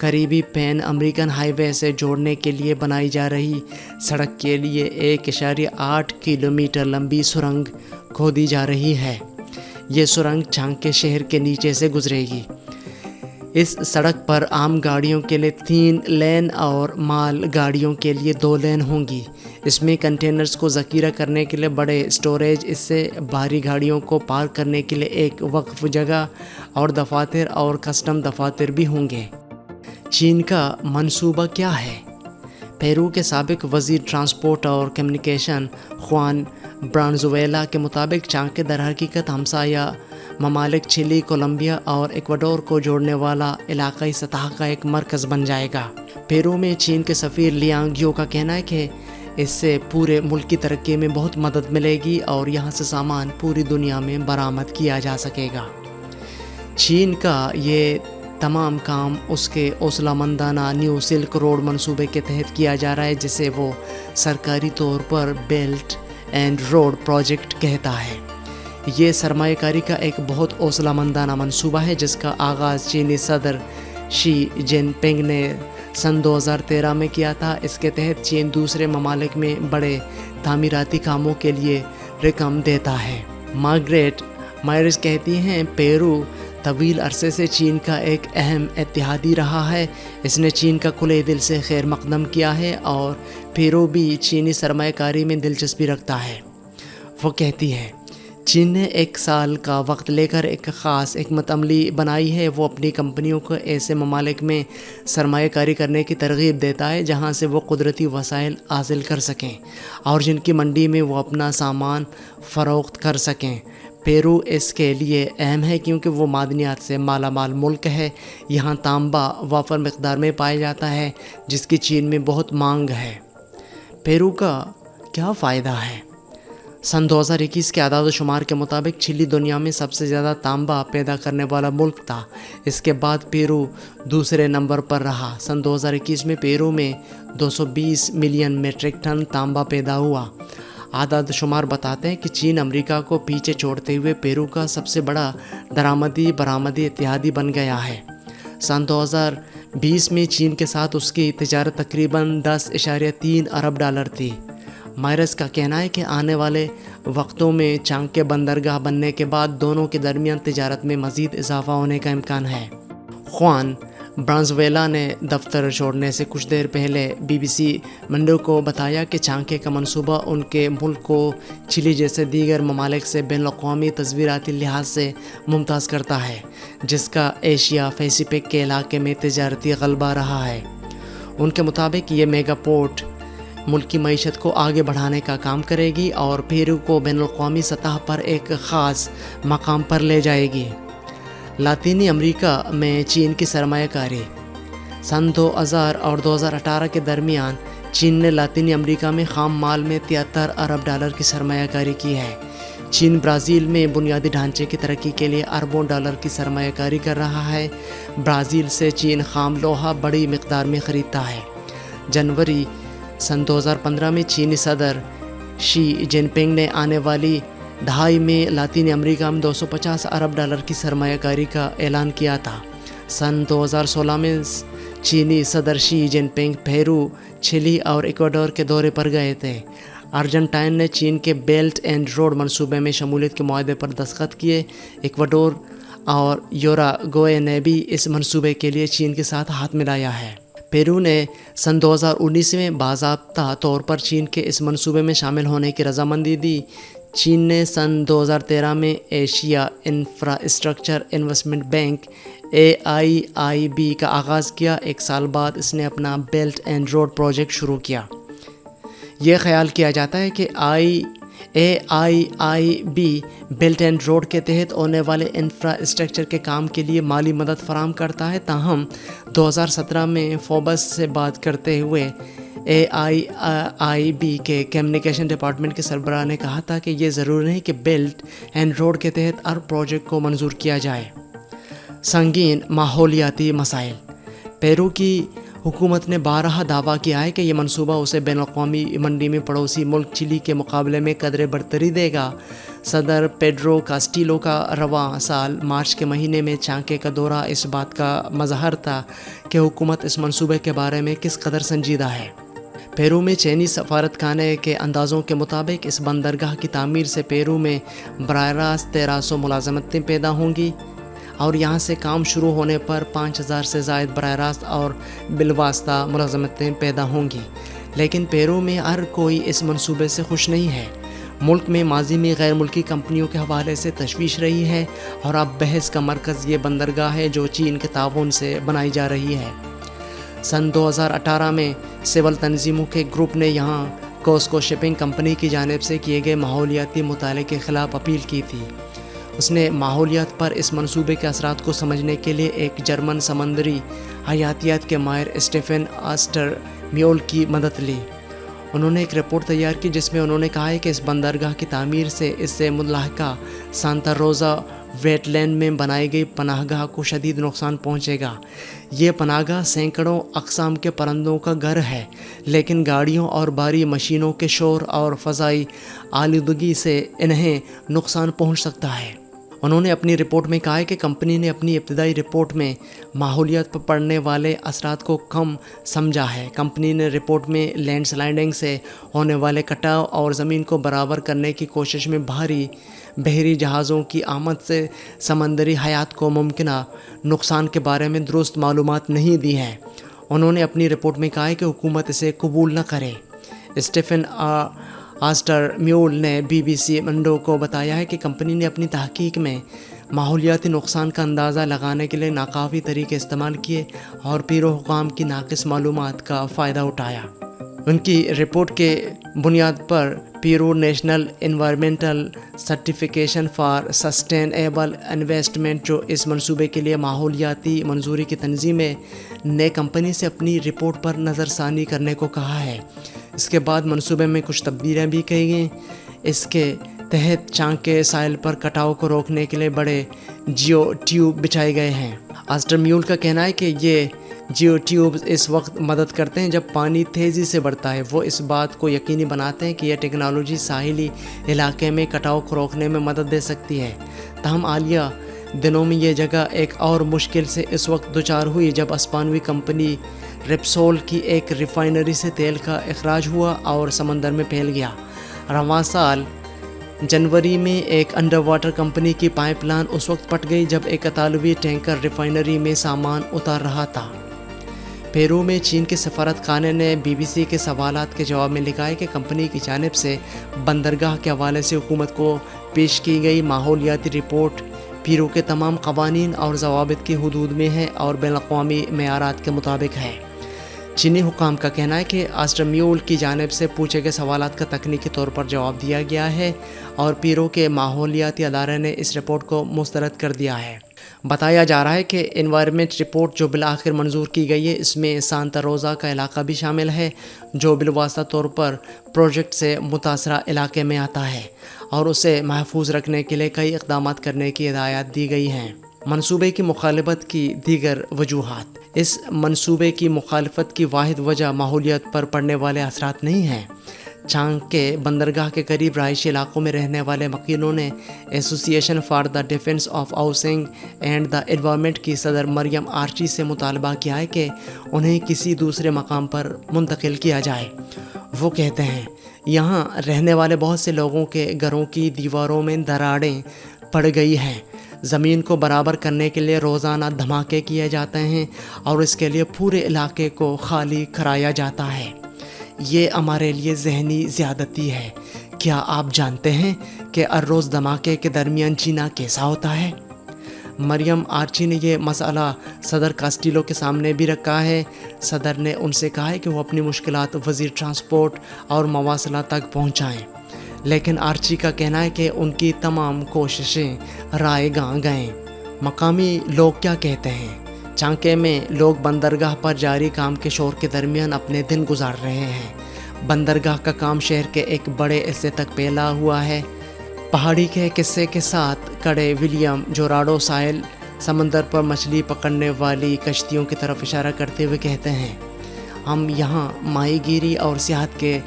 قریبی pain American high وے سے جوڑنے کے لیے بنائی جا رہی سڑک کے لیے 1.8 کلومیٹر لمبی سرنگ کھودی جا رہی ہے۔ یہ سرنگ چانکے شہر کے نیچے سے گزرے گی۔ اس سڑک پر عام گاڑیوں کے لیے 3 لین اور مال گاڑیوں کے لیے 2 لین ہوں گی۔ اس میں کنٹینرز کو ذخیرہ کرنے کے لیے بڑے اسٹوریج، اس سے بھاری گاڑیوں کو پارک کرنے کے لیے ایک وقف جگہ اور دفاتر اور کسٹم دفاتر بھی ہوں گے۔ چین کا منصوبہ کیا ہے؟ پیرو کے سابق وزیر ٹرانسپورٹ اور کمیونیکیشن خوان برانزویلا کے مطابق چانکے در حقیقت ہمسایہ ممالک چلی، کولمبیا اور ایکواڈور کو جوڑنے والا علاقائی سطح کا ایک مرکز بن جائے گا۔ پیرو میں چین کے سفیر لیانگ یو کا کہنا ہے کہ اس سے پورے ملک کی ترقی میں بہت مدد ملے گی اور یہاں سے سامان پوری دنیا میں برآمد کیا جا سکے گا۔ چین کا یہ تمام کام اس کے حوصلہ مندانہ نیو سلک روڈ منصوبے کے تحت کیا جا رہا ہے، جسے وہ سرکاری طور پر بیلٹ اینڈ روڈ پروجیکٹ کہتا ہے۔ یہ سرمایہ کاری کا ایک بہت حوصلہ مندانہ منصوبہ ہے جس کا آغاز چینی صدر شی جن پنگ نے سن 2013 میں کیا تھا۔ اس کے تحت چین دوسرے ممالک میں بڑے تعمیراتی کاموں کے لیے رقم دیتا ہے۔ مارگریٹ مائرز کہتی ہیں، پیرو طویل عرصے سے چین کا ایک اہم اتحادی رہا ہے۔ اس نے چین کا کھلے دل سے خیر مقدم کیا ہے اور پیرو بھی چینی سرمایہ کاری میں دلچسپی رکھتا ہے۔ وہ کہتی ہے، چین نے 1 سال کا وقت لے کر ایک خاص حکمت عملی بنائی ہے۔ وہ اپنی کمپنیوں کو ایسے ممالک میں سرمایہ کاری کرنے کی ترغیب دیتا ہے جہاں سے وہ قدرتی وسائل حاصل کر سکیں اور جن کی منڈی میں وہ اپنا سامان فروخت کر سکیں۔ پیرو اس کے لیے اہم ہے کیونکہ وہ معدنیات سے مالا مال ملک ہے۔ یہاں تانبا وافر مقدار میں پایا جاتا ہے جس کی چین میں بہت مانگ ہے۔ پیرو کا کیا فائدہ ہے؟ سن 2021 کے اعداد و شمار کے مطابق چلی دنیا میں سب سے زیادہ تانبا پیدا کرنے والا ملک تھا۔ اس کے بعد پیرو دوسرے نمبر پر رہا۔ سن 2021 میں پیرو میں 220 ملین میٹرک ٹن تانبا پیدا ہوا۔ اعداد و شمار بتاتے ہیں کہ چین امریکہ کو پیچھے چھوڑتے ہوئے پیرو کا سب سے بڑا برآمدی اتحادی بن گیا ہے۔ سن 2020 میں چین کے ساتھ اس کی تجارت تقریباً 10.3 ارب ڈالر تھی۔ مائرز کا کہنا ہے کہ آنے والے وقتوں میں چانکے بندرگاہ بننے کے بعد دونوں کے درمیان تجارت میں مزید اضافہ ہونے کا امکان ہے۔ خوان برانزویلا نے دفتر چھوڑنے سے کچھ دیر پہلے BBC منڈو کو بتایا کہ چانکے کا منصوبہ ان کے ملک کو چلی جیسے دیگر ممالک سے بین الاقوامی تصویراتی لحاظ سے ممتاز کرتا ہے، جس کا ایشیا پیسیفک کے علاقے میں تجارتی غلبہ رہا ہے۔ ان کے مطابق یہ میگا پورٹ ملک کی معیشت کو آگے بڑھانے کا کام کرے گی اور پیرو کو بین الاقوامی سطح پر ایک خاص مقام پر لے جائے گی۔ لاطینی امریکہ میں چین کی سرمایہ کاری۔ سن 2000 اور 2018 کے درمیان چین نے لاطینی امریکہ میں خام مال میں 73 ارب ڈالر کی سرمایہ کاری کی ہے۔ چین برازیل میں بنیادی ڈھانچے کی ترقی کے لیے اربوں ڈالر کی سرمایہ کاری کر رہا ہے۔ برازیل سے چین خام لوہا بڑی مقدار میں خریدتا ہے۔ جنوری سن 2015 میں چینی صدر شی جن پنگ نے آنے والی دہائی میں لاطینی امریکہ میں 250 ارب ڈالر کی سرمایہ کاری کا اعلان کیا تھا۔ سن 2016 میں چینی صدر شی جن پنگ پیرو، چلی اور ایکواڈور کے دورے پر گئے تھے۔ ارجنٹائن نے چین کے بیلٹ اینڈ روڈ منصوبے میں شمولیت کے معاہدے پر دستخط کیے۔ ایکواڈور اور یوراگوئے نے بھی اس منصوبے کے لیے چین کے ساتھ ہاتھ ملایا ہے۔ پیرو نے سن 2019 میں باضابطہ طور پر چین کے اس منصوبے میں شامل ہونے کی رضامندی دی۔ چین نے سن 2013 میں Asia infrastructure investment bank AIIB کا آغاز کیا۔ 1 سال بعد اس نے اپنا بیلٹ اینڈ روڈ پروجیکٹ شروع کیا۔ یہ خیال کیا جاتا ہے کہ AIIB بیلٹ اینڈ روڈ کے تحت ہونے والے انفراسٹرکچر کے کام کے لیے مالی مدد فراہم کرتا ہے۔ تاہم 2017 میں فوربس سے بات کرتے ہوئے AIIB کے کمیونیکیشن ڈپارٹمنٹ کے سربراہ نے کہا تھا کہ یہ ضروری نہیں کہ بیلٹ اینڈ روڈ کے تحت ہر پروجیکٹ کو منظور کیا جائے۔ سنگین ماحولیاتی مسائل۔ پیرو کی حکومت نے بارہا دعویٰ کیا ہے کہ یہ منصوبہ اسے بین الاقوامی منڈی میں پڑوسی ملک چلی کے مقابلے میں قدرے برتری دے گا۔ صدر پیڈرو کاسٹیلو کا رواں سال مارچ کے مہینے میں چانکے کا دورہ اس بات کا مظہر تھا کہ حکومت اس منصوبے کے بارے میں کس قدر سنجیدہ ہے۔ پیرو میں چینی سفارت خانے کے اندازوں کے مطابق اس بندرگاہ کی تعمیر سے پیرو میں براہ راست 1300 ملازمتیں پیدا ہوں گی اور یہاں سے کام شروع ہونے پر 5000 سے زائد براہ راست اور بالواسطہ ملازمتیں پیدا ہوں گی۔ لیکن پیرو میں ہر کوئی اس منصوبے سے خوش نہیں ہے۔ ملک میں ماضی میں غیر ملکی کمپنیوں کے حوالے سے تشویش رہی ہے اور اب بحث کا مرکز یہ بندرگاہ ہے جو چین کے تعاون سے بنائی جا رہی ہے۔ سن 2018 میں سول تنظیموں کے گروپ نے یہاں کوسکو شپنگ کمپنی کی جانب سے کیے گئے ماحولیاتی مطالعے کے خلاف اپیل کی تھی۔ اس نے ماحولیات پر اس منصوبے کے اثرات کو سمجھنے کے لیے ایک جرمن سمندری حیاتیات کے ماہر اسٹیفن آسٹر میول کی مدد لی۔ انہوں نے ایک رپورٹ تیار کی جس میں انہوں نے کہا ہے کہ اس بندرگاہ کی تعمیر سے اس سے ملحقہ سانتا روزا ویٹ لینڈ میں بنائی گئی پناہ گاہ کو شدید نقصان پہنچے گا۔ یہ پناہ گاہ سینکڑوں اقسام کے پرندوں کا گھر ہے، لیکن گاڑیوں اور بھاری مشینوں کے شور اور فضائی آلودگی سے انہیں نقصان پہنچ سکتا ہے۔ انہوں نے اپنی رپورٹ میں کہا ہے کہ کمپنی نے اپنی ابتدائی رپورٹ میں ماحولیات پر پڑنے والے اثرات کو کم سمجھا ہے۔ کمپنی نے رپورٹ میں لینڈ سلائڈنگ سے ہونے والے کٹاؤ اور زمین کو برابر کرنے کی کوشش میں بھاری بحری جہازوں کی آمد سے سمندری حیات کو ممکنہ نقصان کے بارے میں درست معلومات نہیں دی ہے۔ انہوں نے اپنی رپورٹ میں کہا ہے کہ حکومت اسے قبول نہ کرے۔ اسٹیفن آسٹر میول نے BBC منڈو کو بتایا ہے کہ کمپنی نے اپنی تحقیق میں ماحولیاتی نقصان کا اندازہ لگانے کے لیے ناکافی طریقے استعمال کیے اور پیر و حکام کی ناقص معلومات کا فائدہ اٹھایا۔ ان کی رپورٹ کے بنیاد پر Peru national environmental certification for sustainable investment, جو اس منصوبے کے لیے ماحولیاتی منظوری کی تنظیم ہے، نے کمپنی سے اپنی رپورٹ پر نظر ثانی کرنے کو کہا ہے۔ اس کے بعد منصوبے میں کچھ تبدیلیاں بھی کی گئیں۔ اس کے تحت چانکے ساحل پر کٹاؤ کو روکنے کے لیے بڑے جیو ٹیوب بچھائے گئے ہیں۔ آسٹر میول کا کہنا ہے کہ یہ جیو ٹیوب اس وقت مدد کرتے ہیں جب پانی تیزی سے بڑھتا ہے۔ وہ اس بات کو یقینی بناتے ہیں کہ یہ ٹیکنالوجی ساحلی علاقے میں کٹاؤ کو روکنے میں مدد دے سکتی ہے۔ تاہم حالیہ دنوں میں یہ جگہ ایک اور مشکل سے اس وقت دوچار ہوئی جب اسپانوی کمپنی ریپسول کی ایک ریفائنری سے تیل کا اخراج ہوا اور سمندر میں پھیل گیا۔ رواں سال جنوری میں ایک انڈر واٹر کمپنی کی پائپ لائن اس وقت پھٹ گئی جب ایک اطالوی ٹینکر ریفائنری میں سامان اتار رہا تھا۔ پیرو میں چین کے سفارت خانے نے BBC کے سوالات کے جواب میں لکھا ہے کہ کمپنی کی جانب سے بندرگاہ کے حوالے سے حکومت کو پیش کی گئی ماحولیاتی رپورٹ پیرو کے تمام قوانین اور ضوابط کی حدود میں ہے اور بین الاقوامی معیارات کے مطابق ہے۔ چینی حکام کا کہنا ہے کہ آسٹر میول کی جانب سے پوچھے گئے سوالات کا تکنیکی طور پر جواب دیا گیا ہے اور پیرو کے ماحولیاتی ادارے نے اس رپورٹ کو مسترد کر دیا ہے۔ بتایا جا رہا ہے کہ انوائرمنٹ رپورٹ جو بالآخر منظور کی گئی ہے اس میں سانتا روزا کا علاقہ بھی شامل ہے جو بالواسطہ طور پر پروجیکٹ سے متاثرہ علاقے میں آتا ہے اور اسے محفوظ رکھنے کے لیے کئی اقدامات کرنے کی ہدایات دی گئی ہیں۔ منصوبے کی مخالفت کی دیگر وجوہات۔ اس منصوبے کی مخالفت کی واحد وجہ ماحولیات پر پڑنے والے اثرات نہیں ہیں۔ چانکے بندرگاہ کے قریب رہائشی علاقوں میں رہنے والے وکیلوں نے ایسوسی ایشن for the defence of housing and the environment کی صدر مریم آرچی سے مطالبہ کیا ہے کہ انہیں کسی دوسرے مقام پر منتقل کیا جائے۔ وہ کہتے ہیں، یہاں رہنے والے بہت سے لوگوں کے گھروں کی دیواروں میں دراڑیں پڑ گئی ہیں۔ زمین کو برابر کرنے کے لیے روزانہ دھماکے کیے جاتے ہیں اور اس کے لیے پورے علاقے کو خالی کرایا جاتا ہے۔ یہ ہمارے لیے ذہنی زیادتی ہے۔ کیا آپ جانتے ہیں کہ ہر روز دھماکے کے درمیان جینا کیسا ہوتا ہے؟ مریم آرچی نے یہ مسئلہ صدر کاسٹیلو کے سامنے بھی رکھا ہے۔ صدر نے ان سے کہا ہے کہ وہ اپنی مشکلات وزیر ٹرانسپورٹ اور مواصلات تک پہنچائیں، لیکن آرچی کا کہنا ہے کہ ان کی تمام کوششیں رائے گاں گئیں۔ مقامی لوگ کیا کہتے ہیں؟ چانکے میں لوگ بندرگاہ پر جاری کام کے شور کے درمیان اپنے دن گزار رہے ہیں۔ بندرگاہ کا کام شہر کے ایک بڑے حصے تک پھیلا ہوا ہے۔ پہاڑی کے ایک حصے کے ساتھ کڑے ولیم جوراڈو ساحل سمندر پر مچھلی پکڑنے والی کشتیوں کی طرف اشارہ کرتے ہوئے کہتے ہیں، ہم یہاں ماہی گیری اور سیاحت کے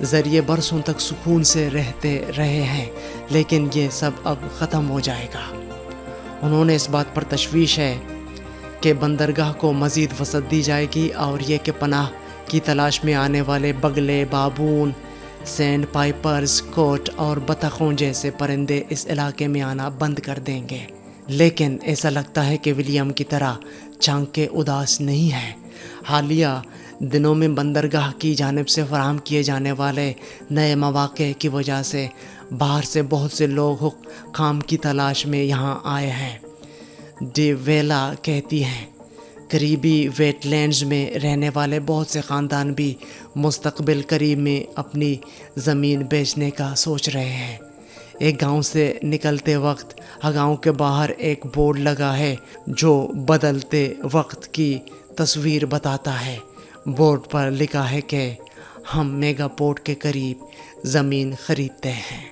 ذریعے برسوں تک سکون سے رہتے رہے ہیں، لیکن یہ سب اب ختم ہو جائے گا۔ انہوں نے اس بات پر تشویش ہے کہ بندرگاہ کو مزید وسعت دی جائے گی اور یہ کہ پناہ کی تلاش میں آنے والے بگلے، بابون، سینڈ پائپرز، کوٹ اور بطخوں جیسے پرندے اس علاقے میں آنا بند کر دیں گے۔ لیکن ایسا لگتا ہے کہ ولیم کی طرح چانکے اداس نہیں ہیں۔ حالیہ دنوں میں بندرگاہ کی جانب سے فراہم کیے جانے والے نئے مواقع کی وجہ سے باہر سے بہت سے لوگ کام کی تلاش میں یہاں آئے ہیں۔ ڈی ویلا کہتی ہیں، قریبی ویٹ لینڈز میں رہنے والے بہت سے خاندان بھی مستقبل قریب میں اپنی زمین بیچنے کا سوچ رہے ہیں۔ ایک گاؤں سے نکلتے وقت گاؤں کے باہر ایک بورڈ لگا ہے جو بدلتے وقت کی تصویر بتاتا ہے۔ بورڈ پر لکھا ہے کہ ہم میگا پورٹ کے قریب زمین خریدتے ہیں۔